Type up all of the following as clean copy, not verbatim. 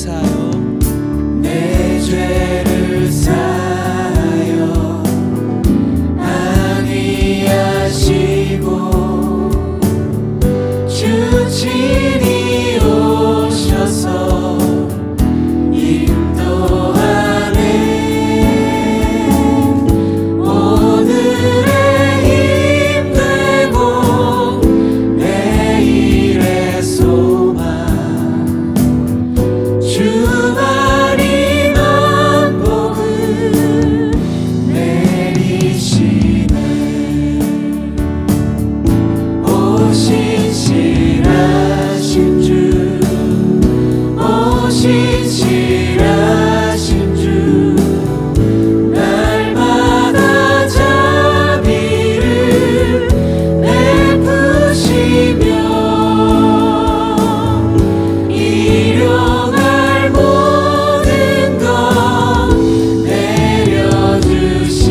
사요 내 죄를 사여 안위하시고 주 친히 오셔서 인도하네. 오늘의 힘되고 내일의 소망 주만이 만복을 내리시네. 오신 신실하신 주, 오신 신실하신 주, 날마다 자비를 베푸시며 일용할 모든 것 내려주시.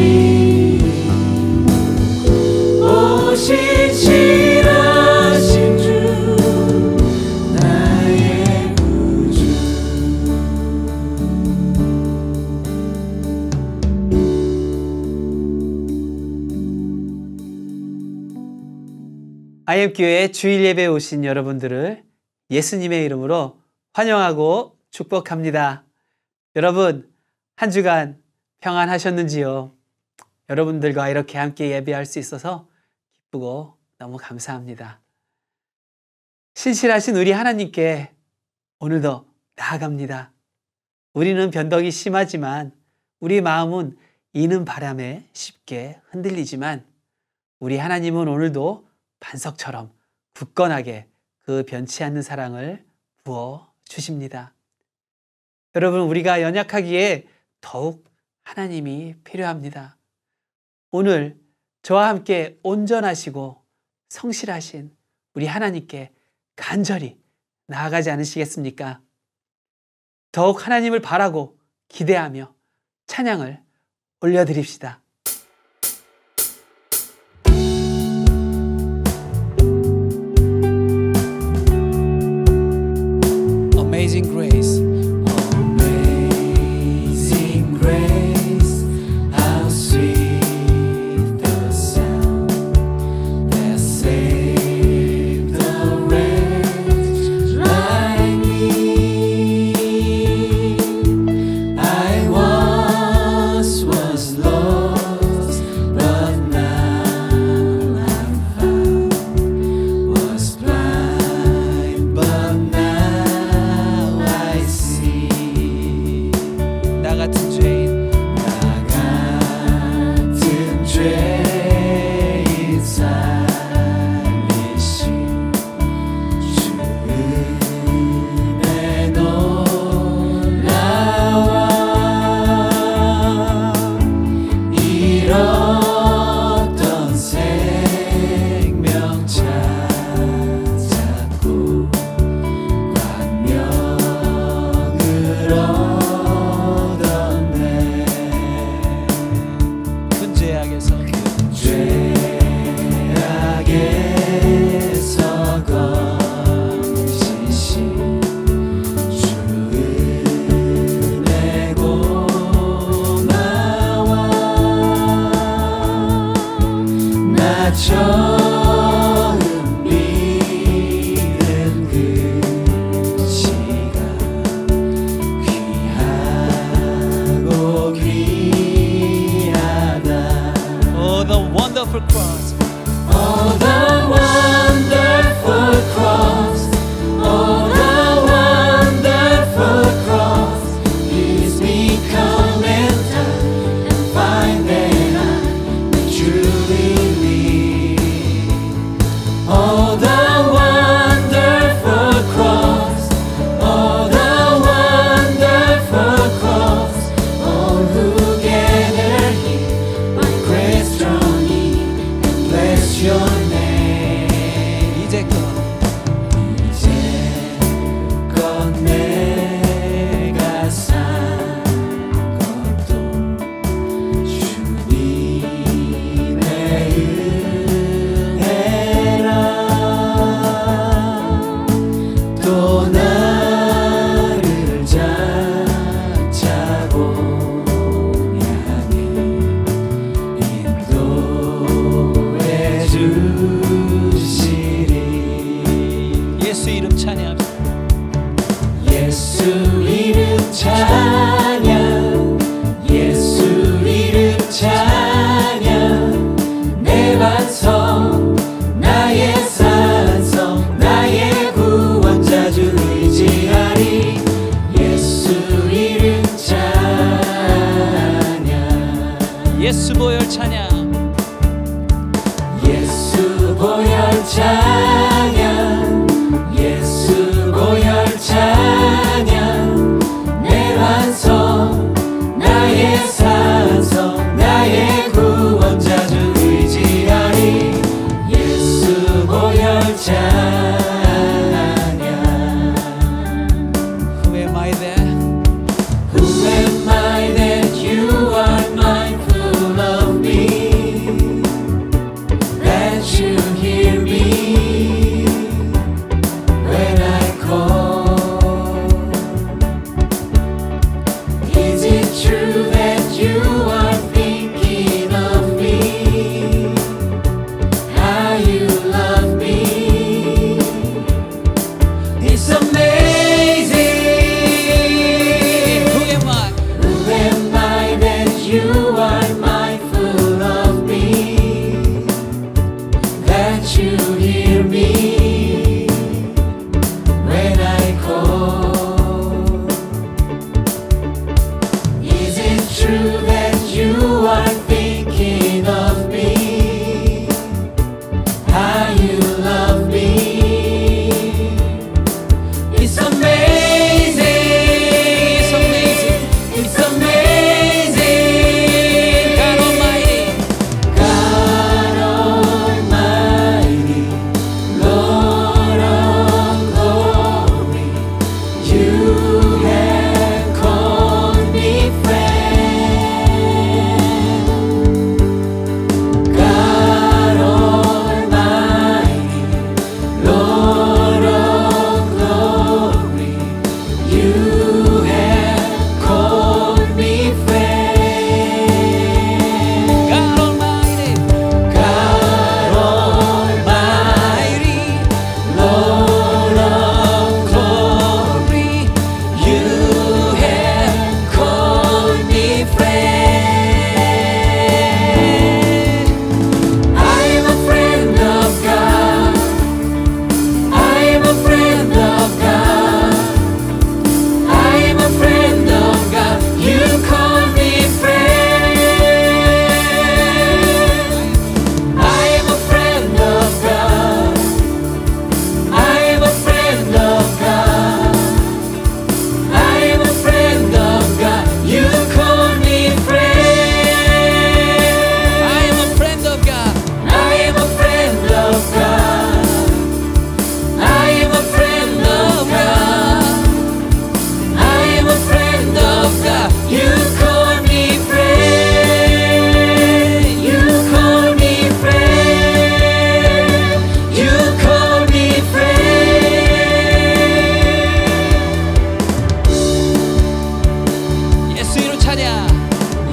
오신 신실하신 주, 나의 구주. IM교회 주일 예배에 오신 여러분들을 예수님의 이름으로 환영하고 축복합니다. 여러분, 한 주간 평안하셨는지요? 여러분들과 이렇게 함께 예배할 수 있어서 기쁘고 너무 감사합니다. 신실하신 우리 하나님께 오늘도 나아갑니다. 우리는 변덕이 심하지만 우리 마음은 이는 바람에 쉽게 흔들리지만 우리 하나님은 오늘도 반석처럼 굳건하게 그 변치 않는 사랑을 부어 주십니다. 여러분, 우리가 연약하기에 더욱 하나님이 필요합니다. 오늘 저와 함께 온전하시고 성실하신 우리 하나님께 간절히 나아가지 않으시겠습니까? 더욱 하나님을 바라고 기대하며 찬양을 올려드립시다. Amazing Grace. Amazing grace, how sweet the sound that saved a wretch like me. I once was lost, but now I'm found. Was blind, but now I see. 나 같은 죄인 나 같은 죄인 살리신 주 은혜 놀라워. 잃었던 생명 찾았고 광명을 얻었네. 큰 죄악에서 죄악에서 건지신 주 은혜 고마워. 나 처음 믿은 그 시간 귀하고 귀하다. Oh, the wonderful cross. Oh, the wonderful cross. Oh, the wonderful cross. Leads me come and find that I may truly live. Oh, the wonderful cross. Oh, the wonderful cross. All who gather here by grace drawn in and 예수 보혈 찬양 예수 보혈 찬양 예수 보혈 찬양 내 완성 나의 산성 나의 구원자 주 의지하리 예수 보혈 찬양 Who am I then? Who am I that you are mindful of me that you hear me when I call Is it true that you are thinking of me how you love me It's amazing Who am I? Who am I that you are mindful of me that you hear me when I call Is it true that you are thinking of me how you love me It's amazing It's amazing It's amazing God Almighty God Almighty Lord of glory You have called me friend God Almighty Lord of glory You have called me friend God Almighty God Almighty Lord of glory You have called me friend I am a friend of God I am a friend of God I am a friend of God You call me friend I am a friend of God I am a friend of God I am a friend of God You call me friend I am a friend of God I am a friend of God I am a friend of God I am a friend of God You call me friend You call me friend You call me friend 예수 이름 찬양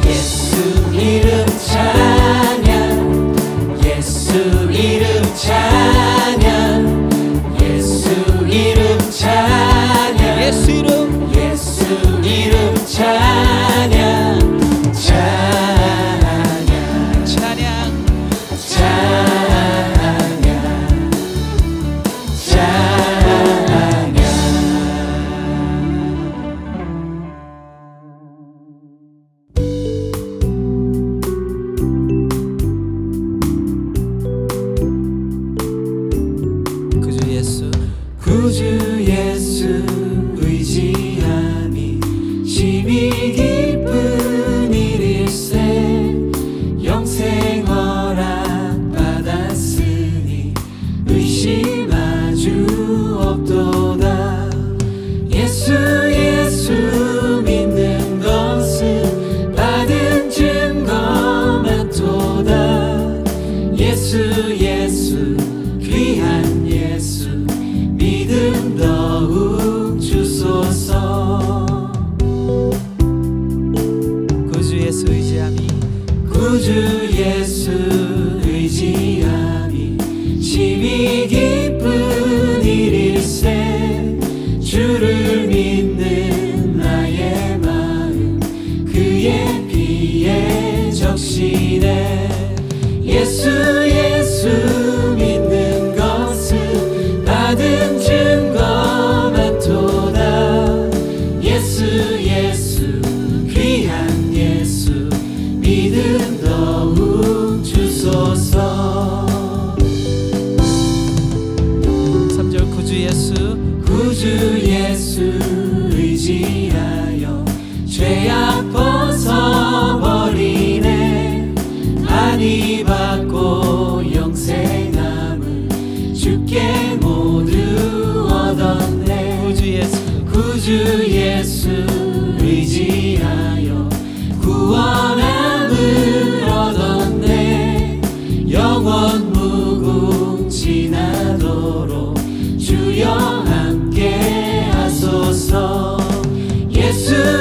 예수 이름 찬양 예수 이름 찬양 예수 이름 찬양 예수 이름 예수 이름 찬양 찬양 찬양 찬양 찬양 그주 예수 구주 예수 의지함이 심히 기쁜 일일세 영생 허락 받았으니 의심할 주 없도다 예수 예수 믿는 것은 받은 증거 많도다 예수 예수 귀한 예수 믿음 더욱 주소서 그주 예수 의지함이 구주 예수 의지함이 심히 기쁜 일일세 주를 믿는 나의 마음 그의 피에 적시네 예수 예수 믿는 것은 받은 증거 많도다 예수 예수 귀한 예수 믿음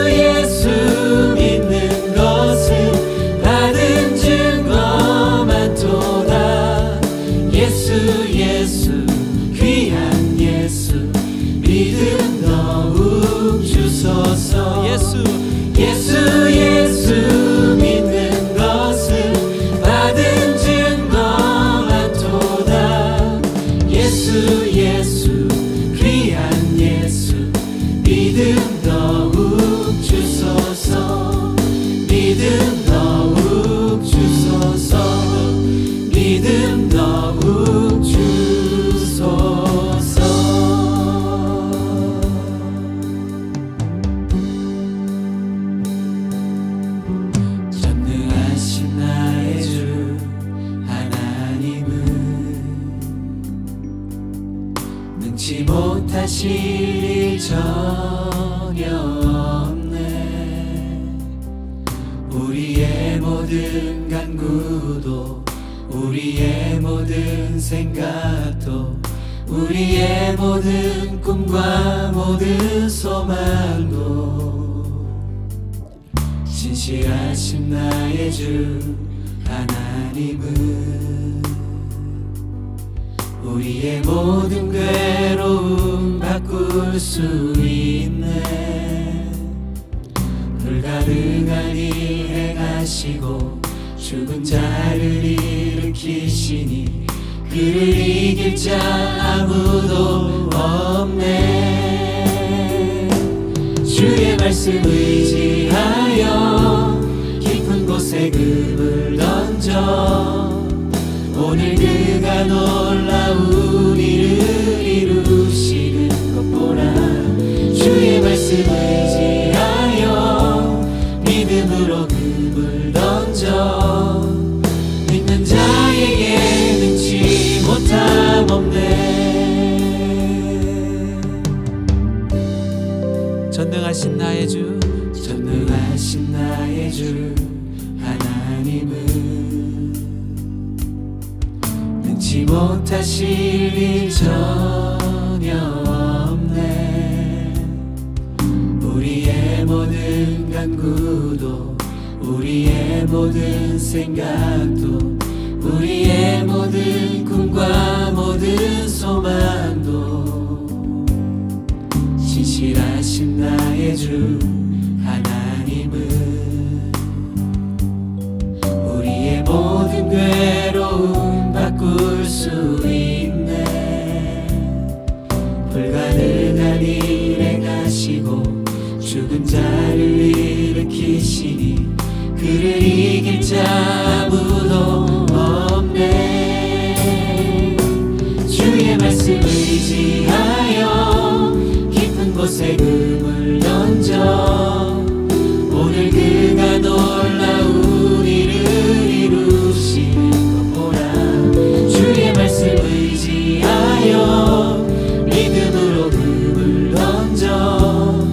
예수 믿는 것은 받은 증거 많도다. 예수 귀한 예수 믿음 더욱 주소서. 예수 믿는 것은 받은 증거 많도다. 예수 귀한 예수 믿음 더욱 주소서. 믿음 더욱 주소서. 믿음 더욱 주소서. 전능하신 나의 주 하나님은 능치 못하실 일 전혀 없네. 우리의 모든 간구도 우리의 모든 생각도 우리의 모든 꿈과 모든 소망도 진실하신 나의 주 하나님은 우리의 모든 괴로움 바꿀 수 있네. 불가능한 일 행하시고 죽은 자를 일으키시니 그를 이길 자 아무도 없네. 주의 말씀 의지하여 깊은 곳에 금을 던져 오늘 그가 놀라운 일을 이루시는 것 보라. 주의 말씀 의지하여 믿음으로 금을 던져 믿는 자에게 능치 못함 없네. 전능하신 나의 주 전능하신 나의 주 하나님은 능치 못하실 일 전혀 없네. 우리의 모든 간구도 우리의 모든 생각도 우리의 모든 꿈과 모든 소망도 진실하신 나의 주 하나님은 우리의 모든 괴로움 바꿀 수 있네. 불가능한 일 행하시고 죽은 자를 일으키시니 그를 이길 자 아무도 없네. 주의 말씀 의지하여 깊은 곳에 금을 던져 오늘 그가 놀라운 일을 이루시는 것 보라. 주의 말씀 의지하여 믿음으로 금을 던져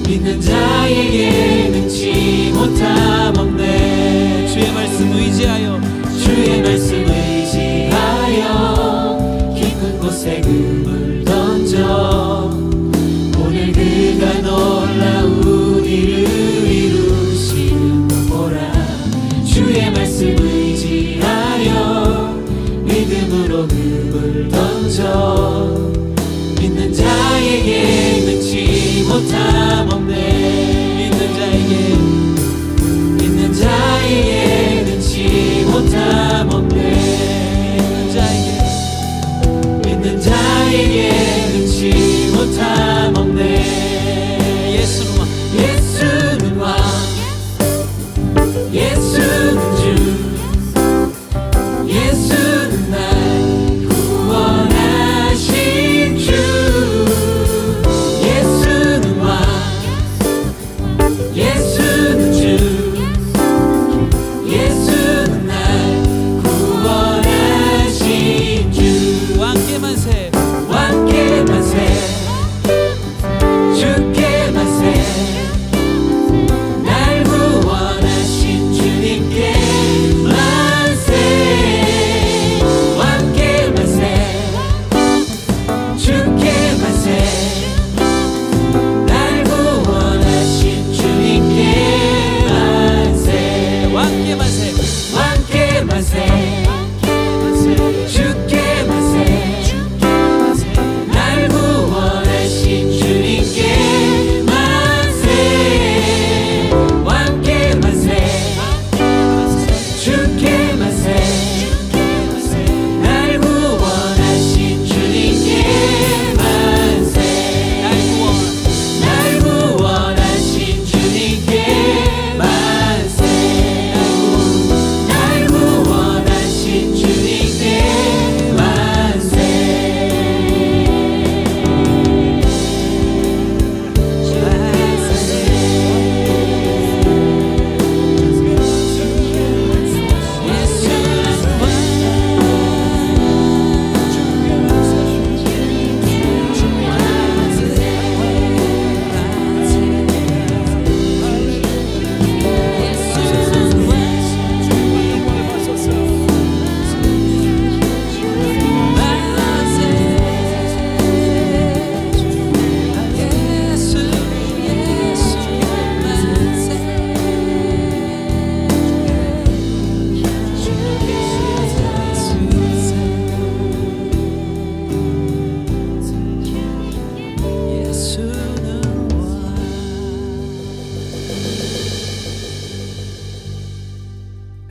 믿는 자에게 능치 못함 없네. 주의 말씀 의지하여 주의 말씀 의지하여 깊은 곳에 금을 던져 오늘 그가 놀라운 일을 이루시는 것 보라. 주의 말씀 의지하여 믿음으로 금을 던져 믿는 자에게 능치 못함 없네. 믿는 자에게 능치 못함 없네.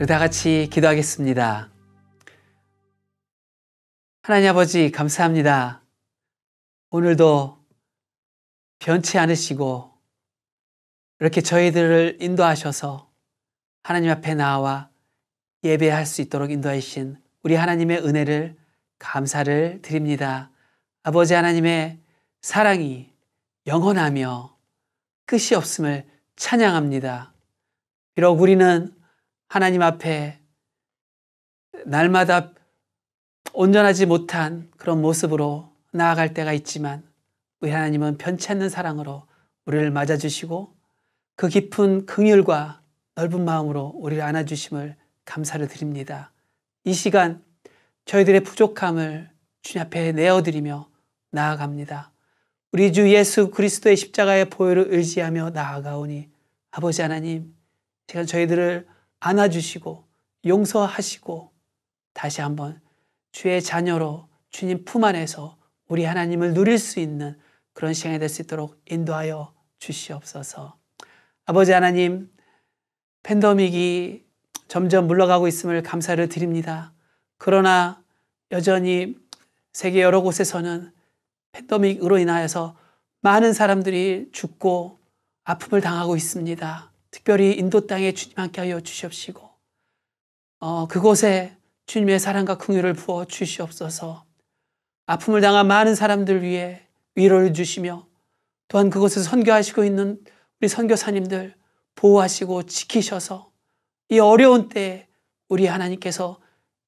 우리 다 같이 기도하겠습니다. 하나님 아버지 감사합니다. 오늘도 변치 않으시고 이렇게 저희들을 인도하셔서 하나님 앞에 나와 예배할 수 있도록 인도하신 우리 하나님의 은혜를 감사를 드립니다. 아버지 하나님의 사랑이 영원하며 끝이 없음을 찬양합니다. 비록 우리는 하나님 앞에 날마다 온전하지 못한 그런 모습으로 나아갈 때가 있지만 우리 하나님은 변치 않는 사랑으로 우리를 맞아주시고 그 깊은 긍휼과 넓은 마음으로 우리를 안아주심을 감사를 드립니다. 이 시간 저희들의 부족함을 주님 앞에 내어드리며 나아갑니다. 우리 주 예수 그리스도의 십자가의 보혈을 의지하며 나아가오니 아버지 하나님, 시간 저희들을 안아주시고 용서하시고 다시 한번 주의 자녀로 주님 품 안에서 우리 하나님을 누릴 수 있는 그런 시간이 될 수 있도록 인도하여 주시옵소서. 아버지 하나님, 팬데믹이 점점 물러가고 있음을 감사를 드립니다. 그러나 여전히 세계 여러 곳에서는 팬데믹으로 인하여서 많은 사람들이 죽고 아픔을 당하고 있습니다. 특별히 인도 땅에 주님 함께하여 주시옵시고 그곳에 주님의 사랑과 긍휼을 부어 주시옵소서. 아픔을 당한 많은 사람들 위해 위로를 주시며 또한 그곳에서 선교하시고 있는 우리 선교사님들 보호하시고 지키셔서 이 어려운 때에 우리 하나님께서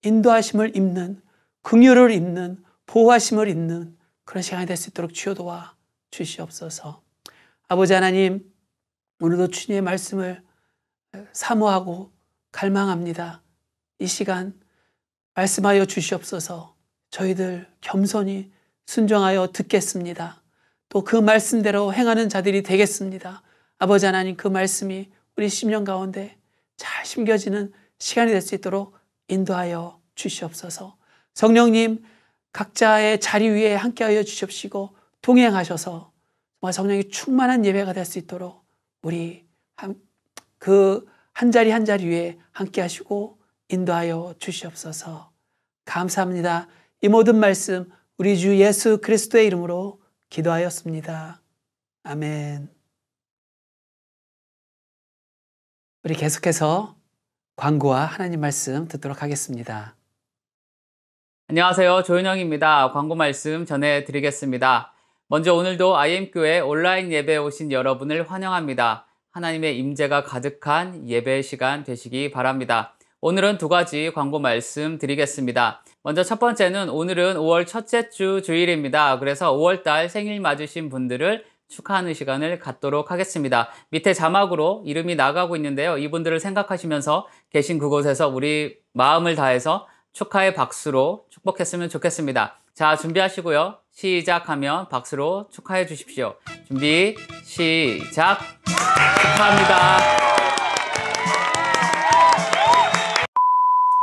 인도하심을 입는, 긍휼을 입는, 보호하심을 입는 그런 시간이 될 수 있도록 주여 도와 주시옵소서. 아버지 하나님, 오늘도 주님의 말씀을 사모하고 갈망합니다. 이 시간 말씀하여 주시옵소서. 저희들 겸손히 순종하여 듣겠습니다. 또 그 말씀대로 행하는 자들이 되겠습니다. 아버지 하나님, 그 말씀이 우리 심령 가운데 잘 심겨지는 시간이 될 수 있도록 인도하여 주시옵소서. 성령님, 각자의 자리 위에 함께하여 주시옵시고 동행하셔서 정말 성령이 충만한 예배가 될 수 있도록 우리 그 한 자리 한 자리 위에 함께하시고 인도하여 주시옵소서. 감사합니다. 이 모든 말씀 우리 주 예수 그리스도의 이름으로 기도하였습니다. 아멘. 우리 계속해서 광고와 하나님 말씀 듣도록 하겠습니다. 안녕하세요. 조윤영입니다. 광고 말씀 전해드리겠습니다. 먼저 오늘도 IM교회 온라인 예배에 오신 여러분을 환영합니다. 하나님의 임재가 가득한 예배 시간 되시기 바랍니다. 오늘은 두 가지 광고 말씀 드리겠습니다. 먼저 첫 번째는 오늘은 5월 첫째 주 주일입니다. 그래서 5월달 생일 맞으신 분들을 축하하는 시간을 갖도록 하겠습니다. 밑에 자막으로 이름이 나가고 있는데요. 이분들을 생각하시면서 계신 그곳에서 우리 마음을 다해서 축하의 박수로 축복했으면 좋겠습니다. 자, 준비하시고요. 시작하면 박수로 축하해 주십시오. 준비, 시작! 축하합니다.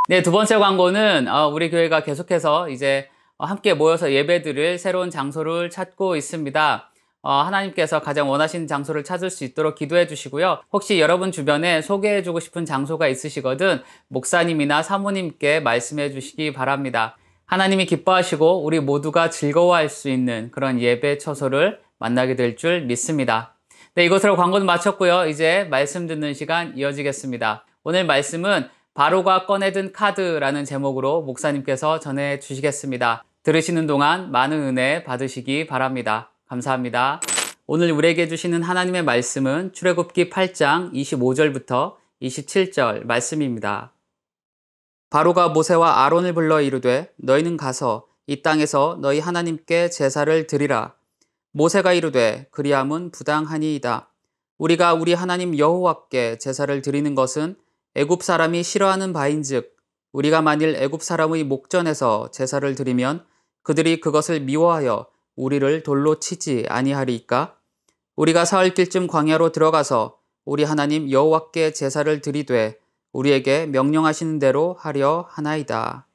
네, 두 번째 광고는 우리 교회가 계속해서 이제 함께 모여서 예배드릴 새로운 장소를 찾고 있습니다. 하나님께서 가장 원하시는 장소를 찾을 수 있도록 기도해 주시고요. 혹시 여러분 주변에 소개해 주고 싶은 장소가 있으시거든 목사님이나 사모님께 말씀해 주시기 바랍니다. 하나님이 기뻐하시고 우리 모두가 즐거워할 수 있는 그런 예배 처소를 만나게 될 줄 믿습니다. 네, 이것으로 광고는 마쳤고요. 이제 말씀 듣는 시간 이어지겠습니다. 오늘 말씀은 바로가 꺼내든 카드라는 제목으로 목사님께서 전해 주시겠습니다. 들으시는 동안 많은 은혜 받으시기 바랍니다. 감사합니다. 오늘 우리에게 주시는 하나님의 말씀은 출애굽기 8장 25절부터 27절 말씀입니다. 바로가 모세와 아론을 불러 이르되 너희는 가서 이 땅에서 너희 하나님께 제사를 드리라. 모세가 이르되 그리함은 부당하니이다. 우리가 우리 하나님 여호와께 제사를 드리는 것은 애굽 사람이 싫어하는 바인즉 우리가 만일 애굽 사람의 목전에서 제사를 드리면 그들이 그것을 미워하여 우리를 돌로 치지 아니하리이까? 우리가 사흘길쯤 광야로 들어가서 우리 하나님 여호와께 제사를 드리되 우리에게 명령하시는 대로 하려 하나이다.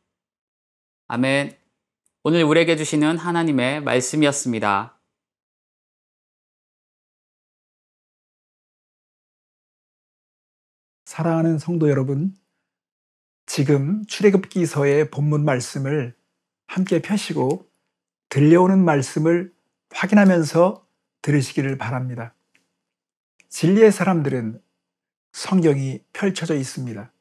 아멘. 오늘 우리에게 주시는 하나님의 말씀이었습니다. 사랑하는 성도 여러분, 지금 출애굽기서의 본문 말씀을 함께 펴시고 들려오는 말씀을 확인하면서 들으시기를 바랍니다. 진리의 사람들은 성경이 펼쳐져 있습니다.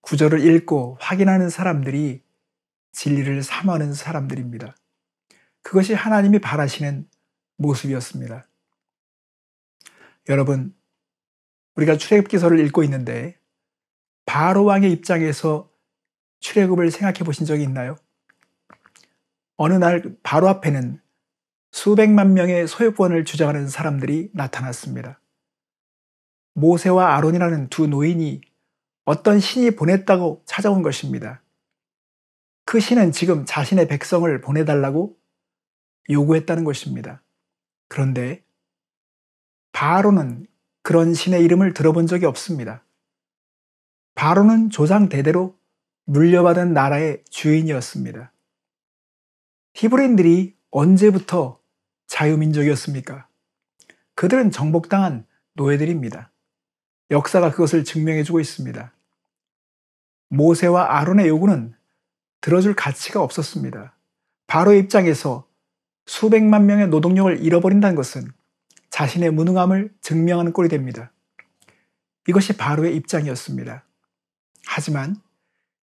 구절을 읽고 확인하는 사람들이 진리를 삼하는 사람들입니다. 그것이 하나님이 바라시는 모습이었습니다. 여러분, 우리가 출애굽기서를 읽고 있는데 바로 왕의 입장에서 출애굽을 생각해 보신 적이 있나요? 어느 날 바로 앞에는 수백만 명의 소유권을 주장하는 사람들이 나타났습니다. 모세와 아론이라는 두 노인이 어떤 신이 보냈다고 찾아온 것입니다. 그 신은 지금 자신의 백성을 보내달라고 요구했다는 것입니다. 그런데 바로는 그런 신의 이름을 들어본 적이 없습니다. 바로는 조상 대대로 물려받은 나라의 주인이었습니다. 히브리인들이 언제부터 자유민족이었습니까? 그들은 정복당한 노예들입니다. 역사가 그것을 증명해주고 있습니다. 모세와 아론의 요구는 들어줄 가치가 없었습니다. 바로의 입장에서 수백만 명의 노동력을 잃어버린다는 것은 자신의 무능함을 증명하는 꼴이 됩니다. 이것이 바로의 입장이었습니다. 하지만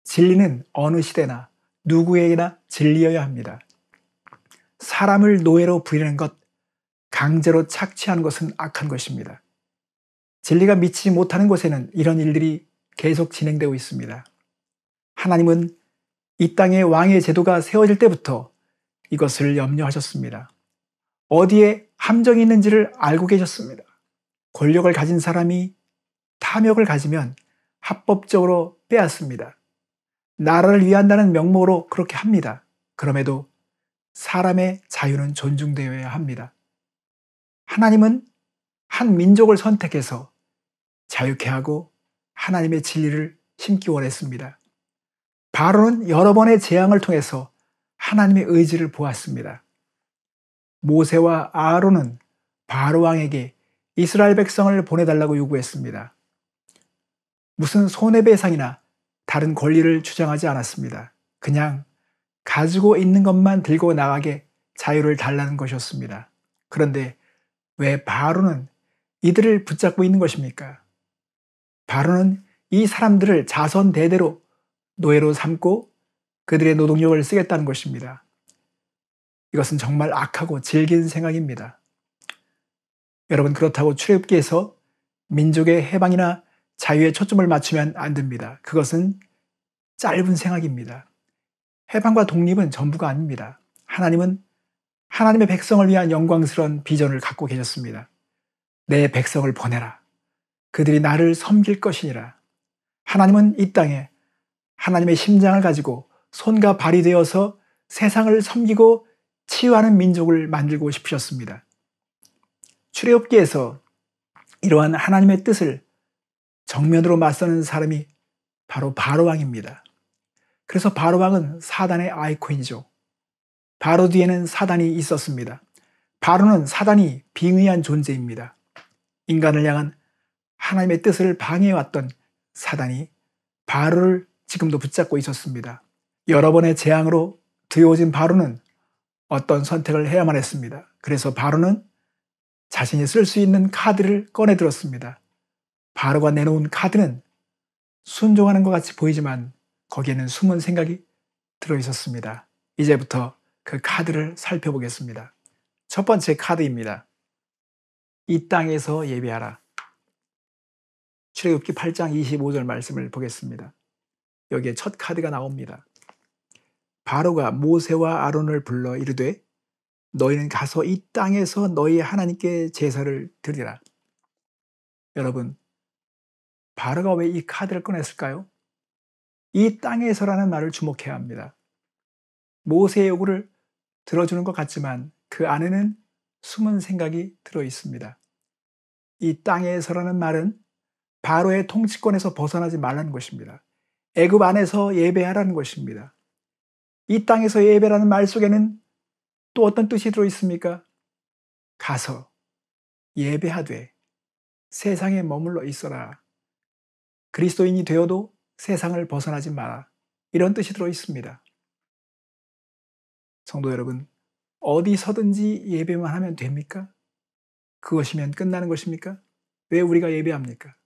진리는 어느 시대나 누구에게나 진리여야 합니다. 사람을 노예로 부리는 것, 강제로 착취하는 것은 악한 것입니다. 진리가 미치지 못하는 곳에는 이런 일들이 계속 진행되고 있습니다. 하나님은 이 땅에 왕의 제도가 세워질 때부터 이것을 염려하셨습니다. 어디에 함정이 있는지를 알고 계셨습니다. 권력을 가진 사람이 탐욕을 가지면 합법적으로 빼앗습니다. 나라를 위한다는 명목으로 그렇게 합니다. 그럼에도 사람의 자유는 존중되어야 합니다. 하나님은 한 민족을 선택해서 자유케 하고 하나님의 진리를 심기 원했습니다. 바로는 여러 번의 재앙을 통해서 하나님의 의지를 보았습니다. 모세와 아론은 바로 왕에게 이스라엘 백성을 보내달라고 요구했습니다. 무슨 손해배상이나 다른 권리를 주장하지 않았습니다. 그냥 가지고 있는 것만 들고 나가게 자유를 달라는 것이었습니다. 그런데 왜 바로는 이들을 붙잡고 있는 것입니까? 바로는 이 사람들을 자손 대대로 노예로 삼고 그들의 노동력을 쓰겠다는 것입니다. 이것은 정말 악하고 질긴 생각입니다. 여러분, 그렇다고 출애굽기에서 민족의 해방이나 자유에 초점을 맞추면 안 됩니다. 그것은 짧은 생각입니다. 해방과 독립은 전부가 아닙니다. 하나님은 하나님의 백성을 위한 영광스러운 비전을 갖고 계셨습니다. 내 백성을 보내라. 그들이 나를 섬길 것이니라. 하나님은 이 땅에 하나님의 심장을 가지고 손과 발이 되어서 세상을 섬기고 치유하는 민족을 만들고 싶으셨습니다. 출애굽기에서 이러한 하나님의 뜻을 정면으로 맞서는 사람이 바로 바로왕입니다. 그래서 바로왕은 사단의 아이콘이죠. 바로 뒤에는 사단이 있었습니다. 바로는 사단이 빙의한 존재입니다. 인간을 향한 하나님의 뜻을 방해해왔던 사단이 바로를 지금도 붙잡고 있었습니다. 여러 번의 재앙으로 두려워진 바로는 어떤 선택을 해야만 했습니다. 그래서 바로는 자신이 쓸 수 있는 카드를 꺼내 들었습니다. 바로가 내놓은 카드는 순종하는 것 같이 보이지만 거기에는 숨은 생각이 들어있었습니다. 이제부터 그 카드를 살펴보겠습니다. 첫 번째 카드입니다. 이 땅에서 예배하라. 출애굽기 8장 25절 말씀을 보겠습니다. 여기에 첫 카드가 나옵니다. 바로가 모세와 아론을 불러 이르되 너희는 가서 이 땅에서 너희 하나님께 제사를 드리라. 여러분, 바로가 왜 이 카드를 꺼냈을까요? 이 땅에서라는 말을 주목해야 합니다. 모세의 요구를 들어주는 것 같지만 그 안에는 숨은 생각이 들어 있습니다. 이 땅에서라는 말은 바로의 통치권에서 벗어나지 말라는 것입니다. 애굽 안에서 예배하라는 것입니다. 이 땅에서 예배라는 말 속에는 또 어떤 뜻이 들어 있습니까? 가서 예배하되 세상에 머물러 있어라. 그리스도인이 되어도 세상을 벗어나지 마라. 이런 뜻이 들어 있습니다. 성도 여러분, 어디서든지 예배만 하면 됩니까? 그것이면 끝나는 것입니까? 왜 우리가 예배합니까?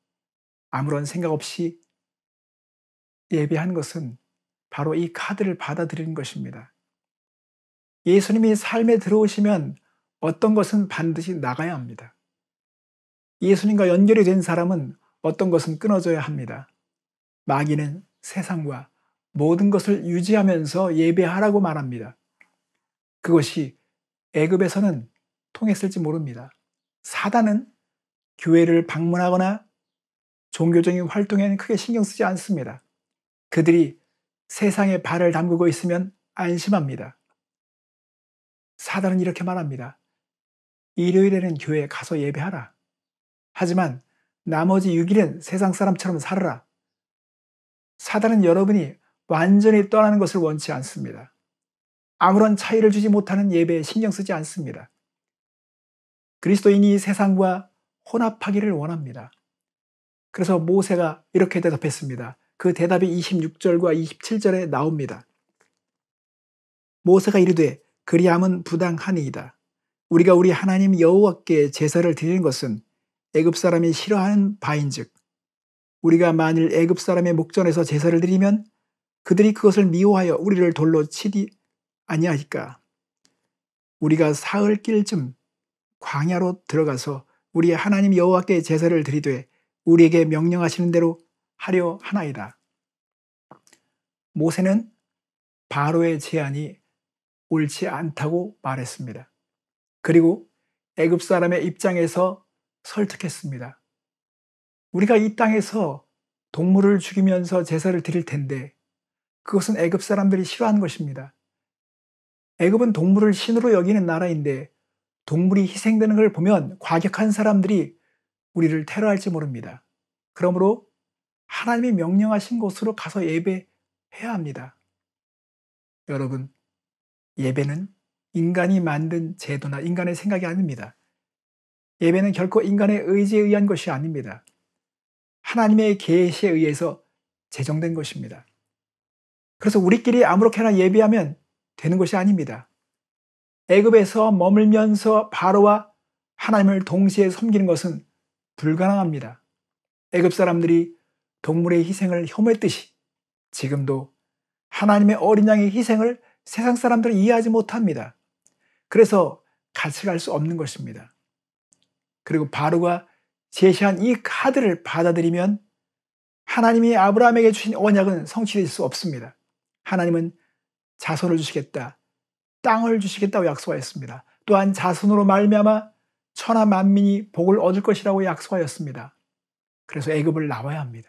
아무런 생각 없이 예배한 것은 바로 이 카드를 받아들이는 것입니다. 예수님이 삶에 들어오시면 어떤 것은 반드시 나가야 합니다. 예수님과 연결이 된 사람은 어떤 것은 끊어져야 합니다. 마귀는 세상과 모든 것을 유지하면서 예배하라고 말합니다. 그것이 애굽에서는 통했을지 모릅니다. 사단은 교회를 방문하거나 종교적인 활동에는 크게 신경 쓰지 않습니다. 그들이 세상에 발을 담그고 있으면 안심합니다. 사단은 이렇게 말합니다. 일요일에는 교회에 가서 예배하라. 하지만 나머지 6일은 세상 사람처럼 살아라. 사단은 여러분이 완전히 떠나는 것을 원치 않습니다. 아무런 차이를 주지 못하는 예배에 신경 쓰지 않습니다. 그리스도인이 세상과 혼합하기를 원합니다. 그래서 모세가 이렇게 대답했습니다. 그 대답이 26절과 27절에 나옵니다. 모세가 이르되 그리함은 부당하니이다. 우리가 우리 하나님 여호와께 제사를 드리는 것은 애굽 사람이 싫어하는 바인즉 우리가 만일 애굽 사람의 목전에서 제사를 드리면 그들이 그것을 미워하여 우리를 돌로 치리 아니하리까. 우리가 사흘 길쯤 광야로 들어가서 우리 하나님 여호와께 제사를 드리되 우리에게 명령하시는 대로 하려 하나이다. 모세는 바로의 제안이 옳지 않다고 말했습니다. 그리고 애굽 사람의 입장에서 설득했습니다. 우리가 이 땅에서 동물을 죽이면서 제사를 드릴 텐데 그것은 애굽 사람들이 싫어하는 것입니다. 애굽은 동물을 신으로 여기는 나라인데 동물이 희생되는 걸 보면 과격한 사람들이 우리를 테러할지 모릅니다. 그러므로 하나님이 명령하신 곳으로 가서 예배해야 합니다. 여러분, 예배는 인간이 만든 제도나 인간의 생각이 아닙니다. 예배는 결코 인간의 의지에 의한 것이 아닙니다. 하나님의 계시에 의해서 제정된 것입니다. 그래서 우리끼리 아무렇게나 예배하면 되는 것이 아닙니다. 애굽에서 머물면서 바로와 하나님을 동시에 섬기는 것은 불가능합니다. 애굽 사람들이 동물의 희생을 혐오했듯이 지금도 하나님의 어린 양의 희생을 세상 사람들은 이해하지 못합니다. 그래서 같이 갈 수 없는 것입니다. 그리고 바로가 제시한 이 카드를 받아들이면 하나님이 아브라함에게 주신 언약은 성취될 수 없습니다. 하나님은 자손을 주시겠다, 땅을 주시겠다고 약속하였습니다. 또한 자손으로 말미암아 천하 만민이 복을 얻을 것이라고 약속하였습니다. 그래서 애굽을 나와야 합니다.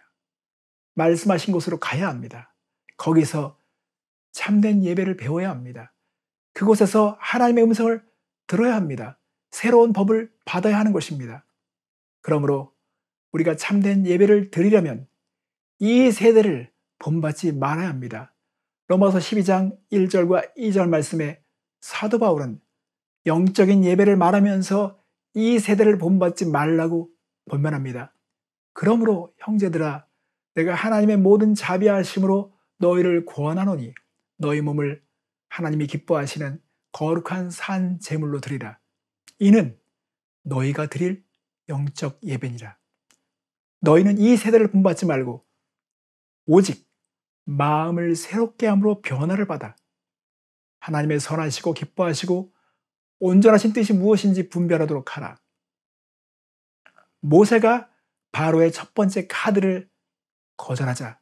말씀하신 곳으로 가야 합니다. 거기서 참된 예배를 배워야 합니다. 그곳에서 하나님의 음성을 들어야 합니다. 새로운 법을 받아야 하는 것입니다. 그러므로 우리가 참된 예배를 드리려면 이 세대를 본받지 말아야 합니다. 로마서 12장 1절과 2절 말씀에 사도 바울은 영적인 예배를 말하면서 이 세대를 본받지 말라고 권면합니다. 그러므로 형제들아, 내가 하나님의 모든 자비하심으로 너희를 권하노니 너희 몸을 하나님이 기뻐하시는 거룩한 산 제물로 드리라. 이는 너희가 드릴 영적 예배니라. 너희는 이 세대를 본받지 말고 오직 마음을 새롭게 함으로 변화를 받아 하나님의 선하시고 기뻐하시고 온전하신 뜻이 무엇인지 분별하도록 하라. 모세가 바로의 첫 번째 카드를 거절하자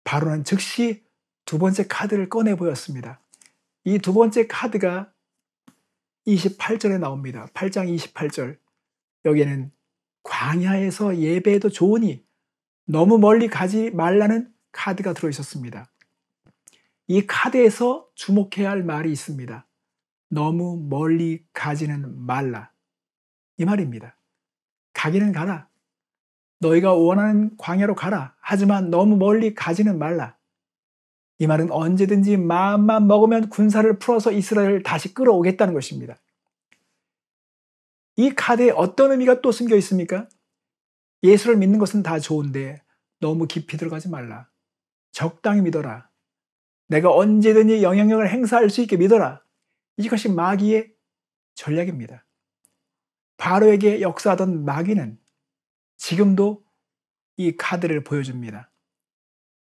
바로는 즉시 두 번째 카드를 꺼내 보였습니다. 이 두 번째 카드가 28절에 나옵니다. 8장 28절. 여기에는 광야에서 예배해도 좋으니 너무 멀리 가지 말라는 카드가 들어있었습니다. 이 카드에서 주목해야 할 말이 있습니다. 너무 멀리 가지는 말라. 이 말입니다. 가기는 가라. 너희가 원하는 광야로 가라. 하지만 너무 멀리 가지는 말라. 이 말은 언제든지 마음만 먹으면 군사를 풀어서 이스라엘을 다시 끌어오겠다는 것입니다. 이 카드에 어떤 의미가 또 숨겨 있습니까? 예수를 믿는 것은 다 좋은데 너무 깊이 들어가지 말라. 적당히 믿어라. 내가 언제든지 영향력을 행사할 수 있게 믿어라. 이것이 마귀의 전략입니다. 바로에게 역사하던 마귀는 지금도 이 카드를 보여줍니다.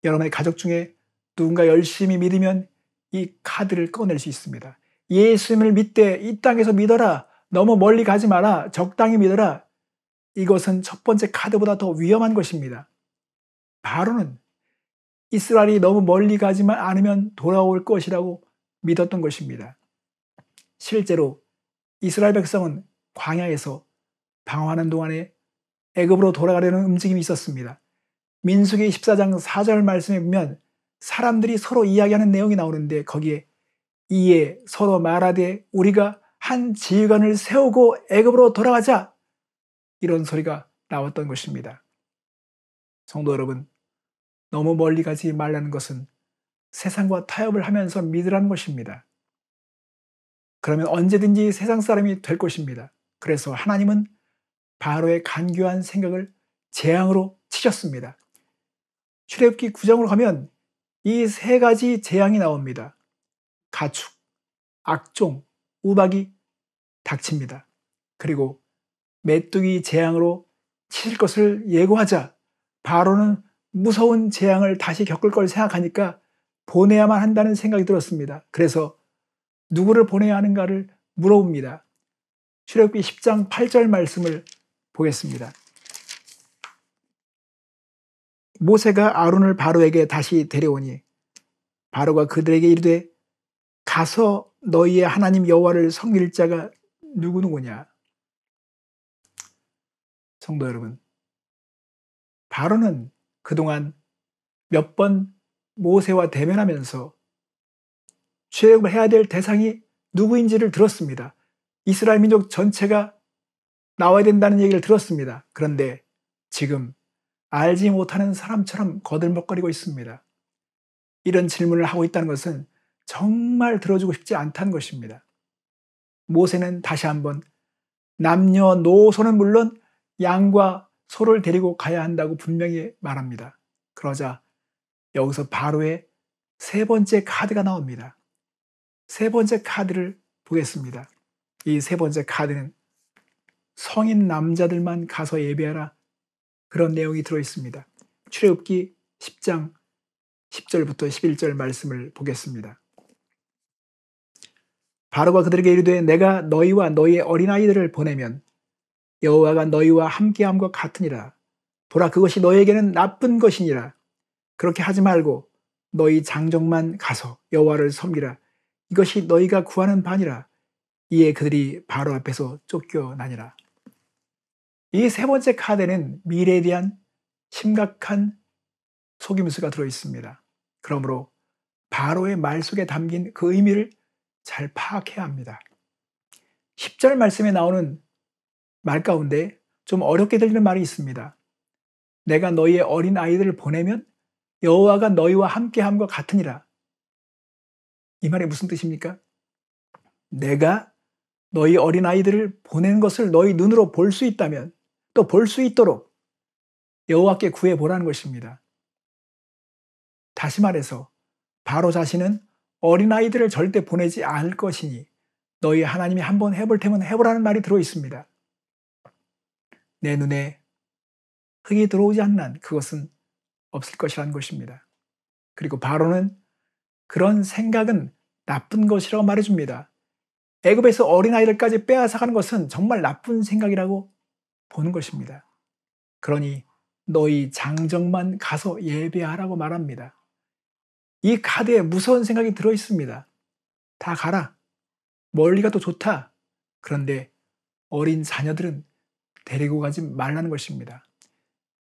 여러분의 가족 중에 누군가 열심히 믿으면 이 카드를 꺼낼 수 있습니다. 예수님을 믿되 이 땅에서 믿어라. 너무 멀리 가지 마라. 적당히 믿어라. 이것은 첫 번째 카드보다 더 위험한 것입니다. 바로는 이스라엘이 너무 멀리 가지만 않으면 돌아올 것이라고 믿었던 것입니다. 실제로 이스라엘 백성은 광야에서 방황하는 동안에 애굽으로 돌아가려는 움직임이 있었습니다. 민수기 14장 4절 말씀에 보면 사람들이 서로 이야기하는 내용이 나오는데 거기에 이에 서로 말하되 우리가 한 지휘관을 세우고 애굽으로 돌아가자 이런 소리가 나왔던 것입니다. 성도 여러분, 너무 멀리 가지 말라는 것은 세상과 타협을 하면서 믿으라는 것입니다. 그러면 언제든지 세상 사람이 될 것입니다. 그래서 하나님은 바로의 간교한 생각을 재앙으로 치셨습니다. 출애굽기 9장으로 가면 이 세 가지 재앙이 나옵니다. 가축, 악종, 우박이 닥칩니다. 그리고 메뚜기 재앙으로 치실 것을 예고하자 바로는 무서운 재앙을 다시 겪을 걸 생각하니까 보내야만 한다는 생각이 들었습니다. 그래서 누구를 보내야 하는가를 물어봅니다. 출애굽기 10장 8절 말씀을 보겠습니다. 모세가 아론을 바로에게 다시 데려오니 바로가 그들에게 이르되 가서 너희의 하나님 여호와를 섬길 자가 누구누구냐. 성도 여러분, 바로는 그동안 몇 번 모세와 대면하면서 출애굽을 해야 될 대상이 누구인지를 들었습니다. 이스라엘 민족 전체가 나와야 된다는 얘기를 들었습니다. 그런데 지금 알지 못하는 사람처럼 거들먹거리고 있습니다. 이런 질문을 하고 있다는 것은 정말 들어주고 싶지 않다는 것입니다. 모세는 다시 한번 남녀노소는 물론 양과 소를 데리고 가야 한다고 분명히 말합니다. 그러자 여기서 바로의 세 번째 카드가 나옵니다. 세 번째 카드를 보겠습니다. 이 세 번째 카드는 성인 남자들만 가서 예배하라, 그런 내용이 들어있습니다. 출애굽기 10장 10절부터 11절 말씀을 보겠습니다. 바로가 그들에게 이르되 내가 너희와 너희의 어린아이들을 보내면 여호와가 너희와 함께함과 같으니라. 보라, 그것이 너희에게는 나쁜 것이니라. 그렇게 하지 말고 너희 장정만 가서 여호와를 섬기라. 이것이 너희가 구하는 바니라. 이에 그들이 바로 앞에서 쫓겨나니라. 이 세 번째 카드는 미래에 대한 심각한 속임수가 들어있습니다. 그러므로 바로의 말 속에 담긴 그 의미를 잘 파악해야 합니다. 10절 말씀에 나오는 말 가운데 좀 어렵게 들리는 말이 있습니다. 내가 너희의 어린 아이들을 보내면 여호와가 너희와 함께함과 같으니라. 이 말이 무슨 뜻입니까? 내가 너희 어린 아이들을 보내는 것을 너희 눈으로 볼 수 있다면, 또 볼 수 있도록 여호와께 구해보라는 것입니다. 다시 말해서 바로 자신은 어린아이들을 절대 보내지 않을 것이니 너희 하나님이 한번 해볼 테면 해보라는 말이 들어있습니다. 내 눈에 흙이 들어오지 않는 한 그것은 없을 것이라는 것입니다. 그리고 바로는 그런 생각은 나쁜 것이라고 말해줍니다. 애굽에서 어린아이들까지 빼앗아가는 것은 정말 나쁜 생각이라고 보는 것입니다. 그러니 너희 장정만 가서 예배하라고 말합니다. 이 카드에 무서운 생각이 들어있습니다. 다 가라. 멀리 가도 좋다. 그런데 어린 자녀들은 데리고 가지 말라는 것입니다.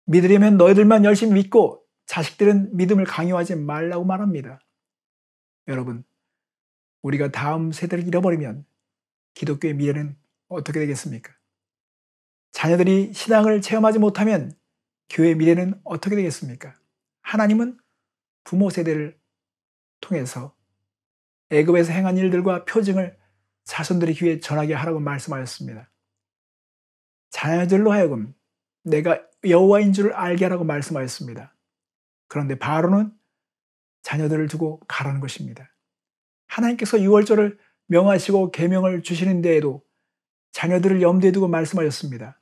믿으려면 너희들만 열심히 믿고 자식들은 믿음을 강요하지 말라고 말합니다. 여러분, 우리가 다음 세대를 잃어버리면 기독교의 미래는 어떻게 되겠습니까? 자녀들이 신앙을 체험하지 못하면 교회의 미래는 어떻게 되겠습니까? 하나님은 부모 세대를 통해서 애굽에서 행한 일들과 표징을 자손들의 귀에 전하게 하라고 말씀하셨습니다. 자녀들로 하여금 내가 여호와인 줄을 알게 하라고 말씀하셨습니다. 그런데 바로는 자녀들을 두고 가라는 것입니다. 하나님께서 유월절을 명하시고 계명을 주시는 데에도 자녀들을 염두에 두고 말씀하셨습니다.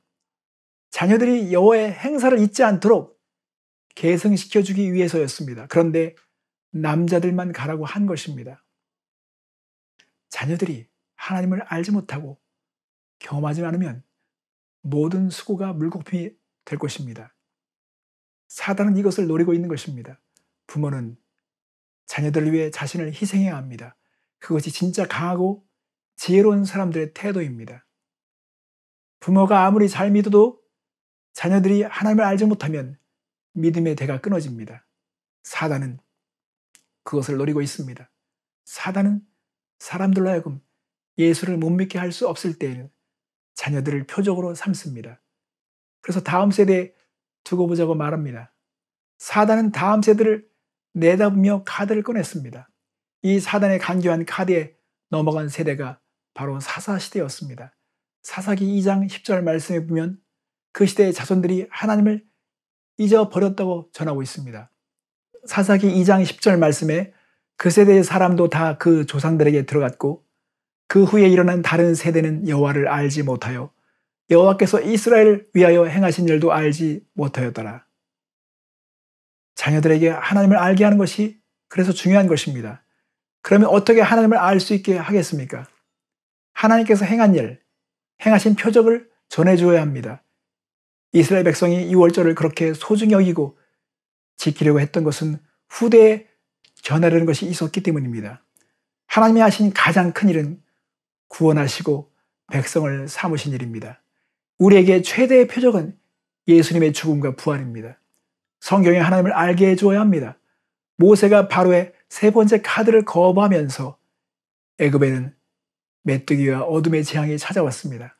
자녀들이 여호와의 행사를 잊지 않도록 계승시켜주기 위해서였습니다. 그런데 남자들만 가라고 한 것입니다. 자녀들이 하나님을 알지 못하고 경험하지 않으면 모든 수고가 물거품이 될 것입니다. 사단은 이것을 노리고 있는 것입니다. 부모는 자녀들을 위해 자신을 희생해야 합니다. 그것이 진짜 강하고 지혜로운 사람들의 태도입니다. 부모가 아무리 잘 믿어도 자녀들이 하나님을 알지 못하면 믿음의 대가 끊어집니다. 사단은 그것을 노리고 있습니다. 사단은 사람들로 하여금 예수를 못 믿게 할 수 없을 때에는 자녀들을 표적으로 삼습니다. 그래서 다음 세대에 두고 보자고 말합니다. 사단은 다음 세대를 내다보며 카드를 꺼냈습니다. 이 사단의 간교한 카드에 넘어간 세대가 바로 사사시대였습니다. 사사기 2장 10절 말씀에 보면 그 시대의 자손들이 하나님을 잊어버렸다고 전하고 있습니다. 사사기 2장 10절 말씀에 그 세대의 사람도 다 그 조상들에게 들어갔고 그 후에 일어난 다른 세대는 여호와를 알지 못하여 여호와께서 이스라엘을 위하여 행하신 일도 알지 못하였더라. 자녀들에게 하나님을 알게 하는 것이 그래서 중요한 것입니다. 그러면 어떻게 하나님을 알 수 있게 하겠습니까? 하나님께서 행한 일, 행하신 표적을 전해주어야 합니다. 이스라엘 백성이 유월절을 그렇게 소중히 여기고 지키려고 했던 것은 후대에 전하려는 것이 있었기 때문입니다. 하나님이 하신 가장 큰 일은 구원하시고 백성을 삼으신 일입니다. 우리에게 최대의 표적은 예수님의 죽음과 부활입니다. 성경에 하나님을 알게 해주어야 합니다. 모세가 바로의 세 번째 카드를 거부하면서 애굽에는 메뚜기와 어둠의 재앙이 찾아왔습니다.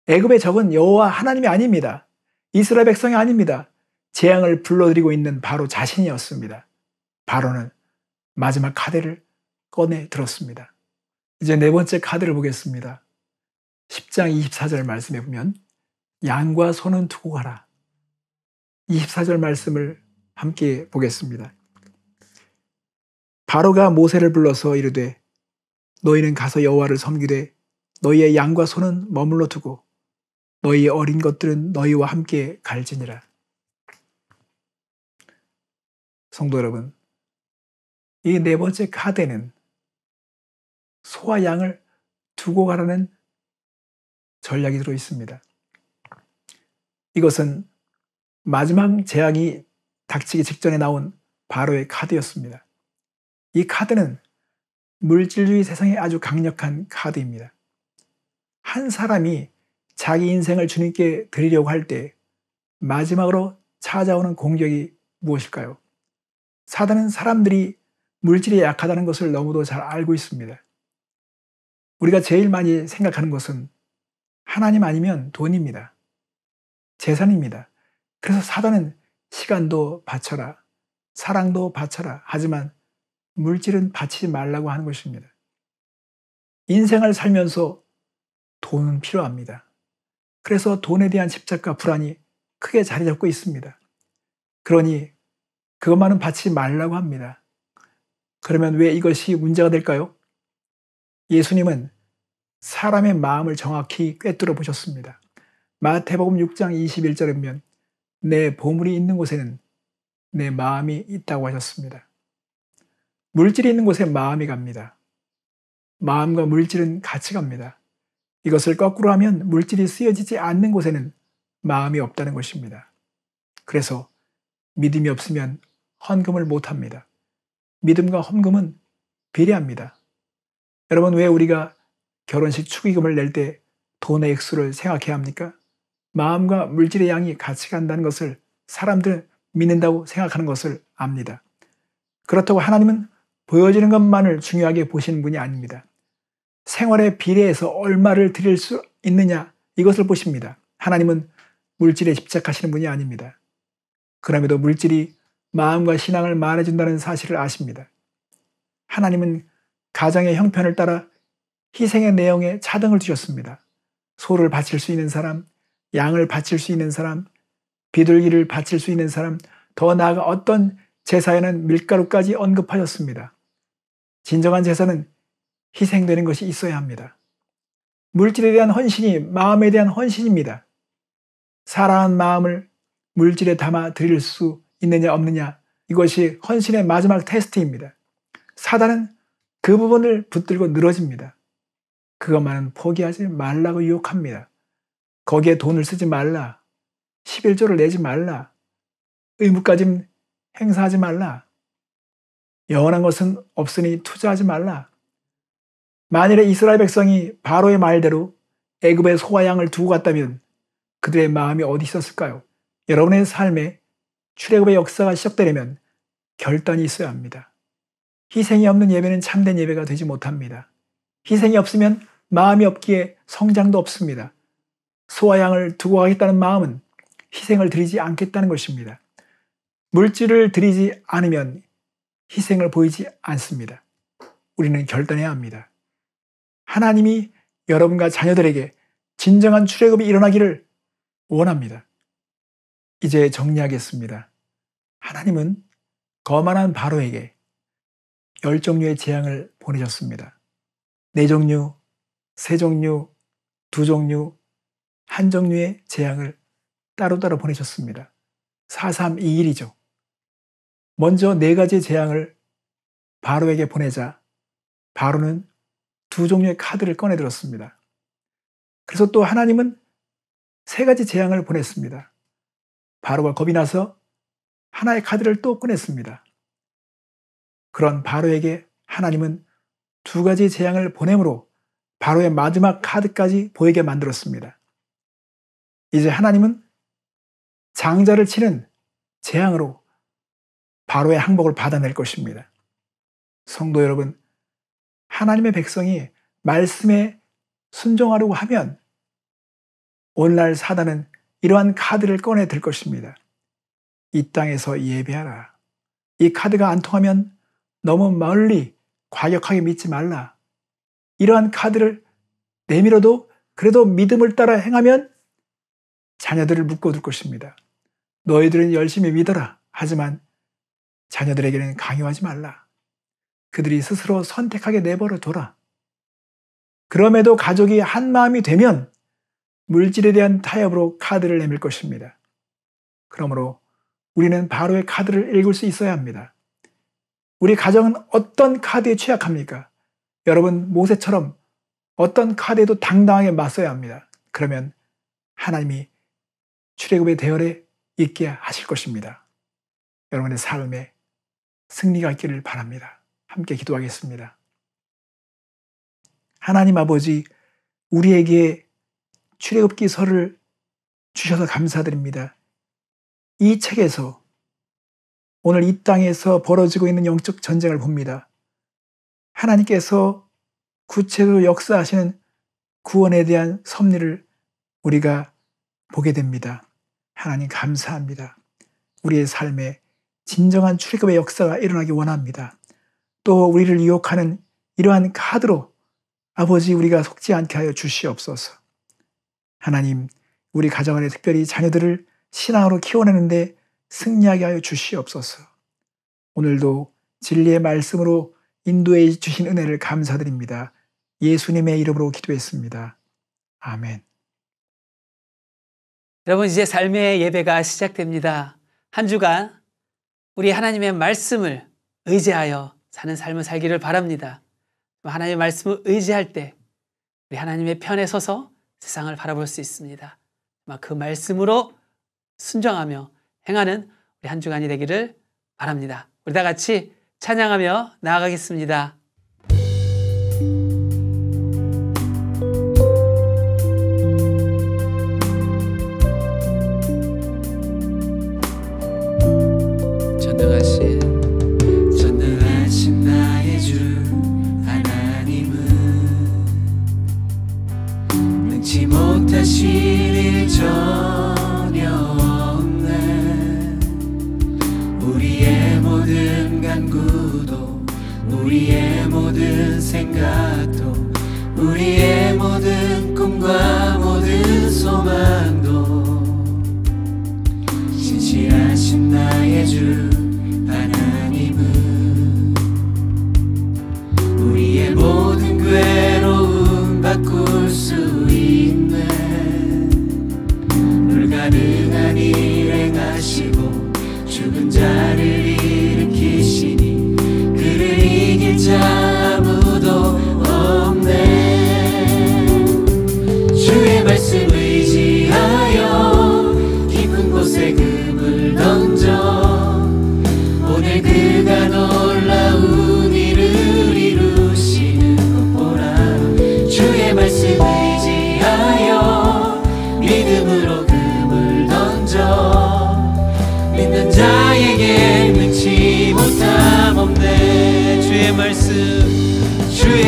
애굽의 적은 여호와 하나님이 아닙니다. 이스라엘 백성이 아닙니다. 재앙을 불러들이고 있는 바로 자신이었습니다. 바로는 마지막 카드를 꺼내 들었습니다. 이제 네 번째 카드를 보겠습니다. 10장 24절 말씀에 보면 양과 소는 두고 가라. 24절 말씀을 함께 보겠습니다. 바로가 모세를 불러서 이르되 너희는 가서 여호와를 섬기되 너희의 양과 소는 머물러 두고 너희의 어린 것들은 너희와 함께 갈지니라. 성도 여러분, 이 네 번째 카드에는 소와 양을 두고 가라는 전략이 들어 있습니다. 이것은 마지막 재앙이 닥치기 직전에 나온 바로의 카드였습니다. 이 카드는 물질주의 세상에 아주 강력한 카드입니다. 한 사람이 자기 인생을 주님께 드리려고 할 때 마지막으로 찾아오는 공격이 무엇일까요? 사단은 사람들이 물질에 약하다는 것을 너무도 잘 알고 있습니다. 우리가 제일 많이 생각하는 것은 하나님 아니면 돈입니다. 재산입니다. 그래서 사단은 시간도 바쳐라, 사랑도 바쳐라. 하지만 물질은 바치지 말라고 하는 것입니다. 인생을 살면서 돈은 필요합니다. 그래서 돈에 대한 집착과 불안이 크게 자리 잡고 있습니다. 그러니 그것만은 바치지 말라고 합니다. 그러면 왜 이것이 문제가 될까요? 예수님은 사람의 마음을 정확히 꿰뚫어 보셨습니다. 마태복음 6장 21절에 보면 내 보물이 있는 곳에는 내 마음이 있다고 하셨습니다. 물질이 있는 곳에 마음이 갑니다. 마음과 물질은 같이 갑니다. 이것을 거꾸로 하면 물질이 쓰여지지 않는 곳에는 마음이 없다는 것입니다. 그래서 믿음이 없으면 헌금을 못합니다. 믿음과 헌금은 비례합니다. 여러분, 왜 우리가 결혼식 축의금을 낼 때 돈의 액수를 생각해야 합니까? 마음과 물질의 양이 같이 간다는 것을 사람들은 믿는다고 생각하는 것을 압니다. 그렇다고 하나님은 보여지는 것만을 중요하게 보시는 분이 아닙니다. 생활에 비례해서 얼마를 드릴 수 있느냐, 이것을 보십니다. 하나님은 물질에 집착하시는 분이 아닙니다. 그럼에도 물질이 마음과 신앙을 말해준다는 사실을 아십니다. 하나님은 가정의 형편을 따라 희생의 내용에 차등을 두셨습니다. 소를 바칠 수 있는 사람, 양을 바칠 수 있는 사람, 비둘기를 바칠 수 있는 사람, 더 나아가 어떤 제사에는 밀가루까지 언급하였습니다. 진정한 제사는 희생되는 것이 있어야 합니다. 물질에 대한 헌신이 마음에 대한 헌신입니다. 사랑하는 마음을 물질에 담아 드릴 수 있느냐 없느냐, 이것이 헌신의 마지막 테스트입니다. 사단은 그 부분을 붙들고 늘어집니다. 그것만은 포기하지 말라고 유혹합니다. 거기에 돈을 쓰지 말라, 11조를 내지 말라, 의무까지 행사하지 말라, 영원한 것은 없으니 투자하지 말라. 만일에 이스라엘 백성이 바로의 말대로 애굽의 소와 양을 두고 갔다면 그들의 마음이 어디 있었을까요? 여러분의 삶에 출애굽의 역사가 시작되려면 결단이 있어야 합니다. 희생이 없는 예배는 참된 예배가 되지 못합니다. 희생이 없으면 마음이 없기에 성장도 없습니다. 소와 양을 두고 가겠다는 마음은 희생을 드리지 않겠다는 것입니다. 물질을 드리지 않으면 희생을 보이지 않습니다. 우리는 결단해야 합니다. 하나님이 여러분과 자녀들에게 진정한 출애굽이 일어나기를 원합니다. 이제 정리하겠습니다. 하나님은 거만한 바로에게 10종류의 재앙을 보내셨습니다. 4종류, 3종류, 2종류, 1종류의 재앙을 따로따로 보내셨습니다. 4-3-2-1이죠. 먼저 4가지의 재앙을 바로에게 보내자 바로는 2종류의 카드를 꺼내들었습니다. 그래서 또 하나님은 3가지 재앙을 보냈습니다. 바로가 겁이 나서 하나의 카드를 또 꺼냈습니다. 그런 바로에게 하나님은 2가지 재앙을 보냄으로 바로의 마지막 카드까지 보이게 만들었습니다. 이제 하나님은 장자를 치는 재앙으로 바로의 항복을 받아낼 것입니다. 성도 여러분, 하나님의 백성이 말씀에 순종하려고 하면 오늘날 사단은 이러한 카드를 꺼내 들 것입니다. 이 땅에서 예배하라. 이 카드가 안 통하면 너무 멀리 과격하게 믿지 말라. 이러한 카드를 내밀어도 그래도 믿음을 따라 행하면 자녀들을 묶어둘 것입니다. 너희들은 열심히 믿어라. 하지만 자녀들에게는 강요하지 말라. 그들이 스스로 선택하게 내버려 둬라. 그럼에도 가족이 한 마음이 되면 물질에 대한 타협으로 카드를 내밀 것입니다. 그러므로 우리는 바로의 카드를 읽을 수 있어야 합니다. 우리 가정은 어떤 카드에 취약합니까? 여러분, 모세처럼 어떤 카드에도 당당하게 맞서야 합니다. 그러면 하나님이 출애굽의 대열에 있게 하실 것입니다. 여러분의 삶에 승리가 있기를 바랍니다. 함께 기도하겠습니다. 하나님 아버지, 우리에게 출애굽기서를 주셔서 감사드립니다. 이 책에서 오늘 이 땅에서 벌어지고 있는 영적 전쟁을 봅니다. 하나님께서 구체적으로 역사하시는 구원에 대한 섭리를 우리가 보게 됩니다. 하나님 감사합니다. 우리의 삶에 진정한 출애굽의 역사가 일어나기 원합니다. 또 우리를 유혹하는 이러한 카드로 아버지 우리가 속지 않게 하여 주시옵소서. 하나님, 우리 가정 안에 특별히 자녀들을 신앙으로 키워내는데 승리하게 하여 주시옵소서. 오늘도 진리의 말씀으로 인도해 주신 은혜를 감사드립니다. 예수님의 이름으로 기도했습니다. 아멘. 여러분, 이제 삶의 예배가 시작됩니다. 한 주간 우리 하나님의 말씀을 의지하여 사는 삶을 살기를 바랍니다. 하나님의 말씀을 의지할 때 우리 하나님의 편에 서서 세상을 바라볼 수 있습니다. 그 말씀으로 순종하며 행하는 우리 한 주간이 되기를 바랍니다. 우리 다 같이 찬양하며 나아가겠습니다. 전능하신 나의 주 하나님은 능치 못하실 일 전혀 없네. 우리의 모든 간구도 우리의 가능한 일 행하시고 죽은 자를 일으키시니 그를 이길 자 아무도 없네. 주의 말씀 의지하여 깊은 곳에 금을 던져 오늘 그가 놀라운 일을 이루시는 것 보라. 주의 말씀 의지하여 믿음으로 금을 던져 믿는 자에게 능치 못함 없네. 주의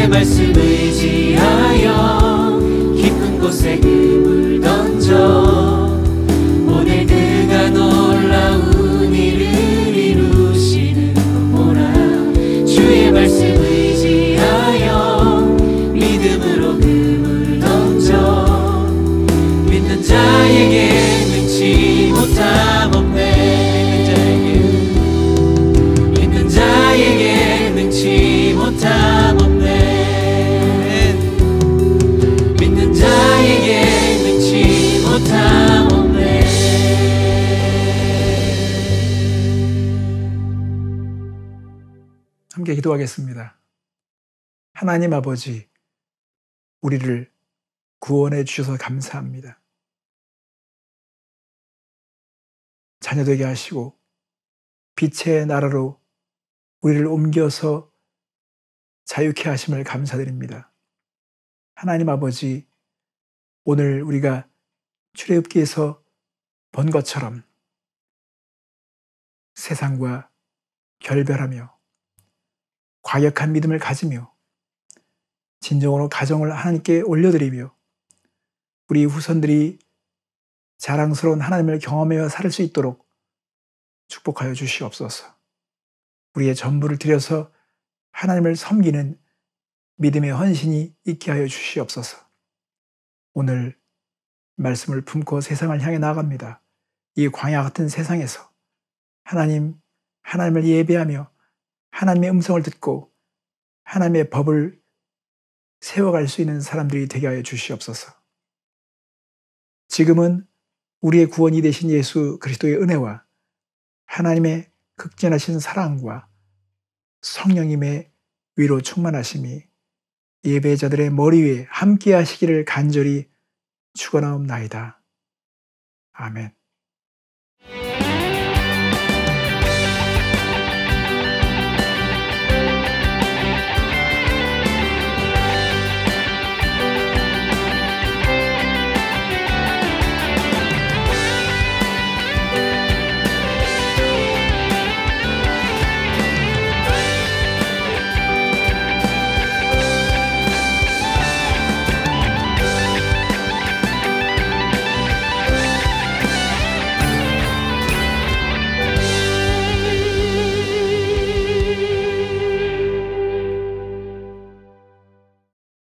말씀 의지하여 깊은 곳에 금을 던져 오늘 그가 놀라운 일을 이루시는 것 보라. 주의 말씀 의지하여 믿음으로 금을 던져 믿는 자에게 능치 못함 없네. 믿는 자에게 능치 못함 없네. 믿는 자에게 능치 못함 없네. 함께 기도하겠습니다. 하나님 아버지, 우리를 구원해 주셔서 감사합니다. 자녀되게 하시고 빛의 나라로 우리를 옮겨서 자유케 하심을 감사드립니다. 하나님 아버지, 오늘 우리가 출애굽기에서 본 것처럼 세상과 결별하며 과격한 믿음을 가지며 진정으로 가정을 하나님께 올려드리며 우리 후손들이 자랑스러운 하나님을 경험하며 살 수 있도록 축복하여 주시옵소서. 우리의 전부를 들여서 하나님을 섬기는 믿음의 헌신이 있게 하여 주시옵소서. 오늘 말씀을 품고 세상을 향해 나아갑니다. 이 광야 같은 세상에서 하나님을 예배하며 하나님의 음성을 듣고 하나님의 법을 세워갈 수 있는 사람들이 되게 하여 주시옵소서. 지금은 우리의 구원이 되신 예수 그리스도의 은혜와 하나님의 극진하신 사랑과 성령님의 위로 충만하심이 예배자들의 머리 위에 함께 하시기를 간절히 축원하옵나이다. 아멘.